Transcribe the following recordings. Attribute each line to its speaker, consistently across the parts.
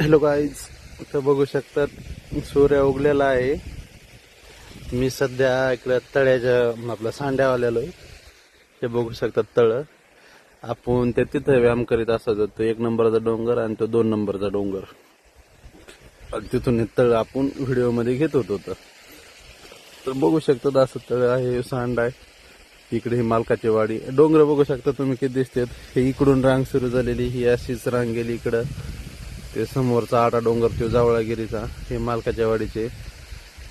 Speaker 1: Hello guys, इथं बघू शकतात सूर्य उगलेला आहे. मी सध्या इकडे तळ्याच्या आपल्या सांड्यावाल्याला आहे. ते बघू शकतात तळ. आपण ते तिथं व्यायाम करीत असत. तो 1 नंबरचा डोंगर आणि तो 2 नंबरचा डोंगर. आणि तिथून हे तळ आपण व्हिडिओमध्ये घेत होतो. तर बघू शकतात असं तळ आहे, सांड आहे. इकडे ही मालकाची वाडी. डोंगर बघू शकता तुम्ही किती दिसतात. हे इकडून रांग सुरू झालेली, ही अशीच रांग गेली इकडं. ते समोरचा आडा डोंगर तो जावळागिरीचा, हे मालकाच्या वाडीचे.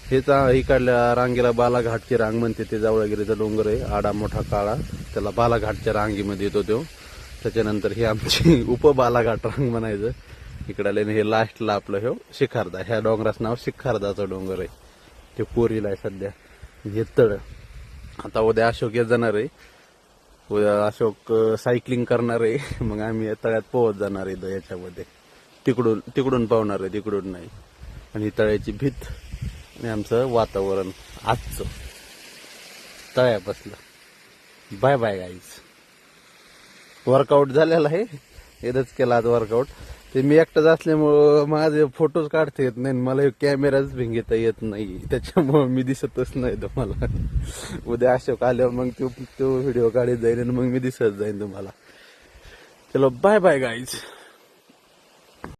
Speaker 1: हेच इकडल्या रांगेला बालाघाटची रांग म्हणते. ते जावळागिरीचा डोंगर आहे, आडा मोठा काळा. त्याला बालाघाटच्या रांगेमध्ये येतो तो. त्याच्यानंतर ही आमची उपबालाघाट रांग म्हणायचं. इकडे हे लास्टला आपलं हे शिखारदा. ह्या डोंगराचं नाव शिखारदाचा डोंगर आहे. ते पोरीला आहे सध्या. हे तळ. आता उद्या अशोक येत जाणार आहे. उद्या अशोक सायकलिंग करणार आहे. मग आम्ही या तळ्यात पोहत जाणार आहे याच्यामध्ये. तिकडून पावणार आहे, तिकडून नाही. आणि ही तळ्याची भीत आणि आमचं वातावरण आजचं तळ्यापासलं. Bye bye guys. वर्कआउट झालेला आहे. येतच केला आज वर्कआउट. ते मी एकटाच असल्यामुळं माझे फोटोज काढता येत नाही. मला कॅमेराच भिंगता येत नाही, त्याच्यामुळं मी दिसतच नाही तुम्हाला. उद्या अशोक आल्यावर मग तो व्हिडिओ काढत जाईल आणि मग मी दिसत जाईन तुम्हाला. चलो बाय बाय गाईज.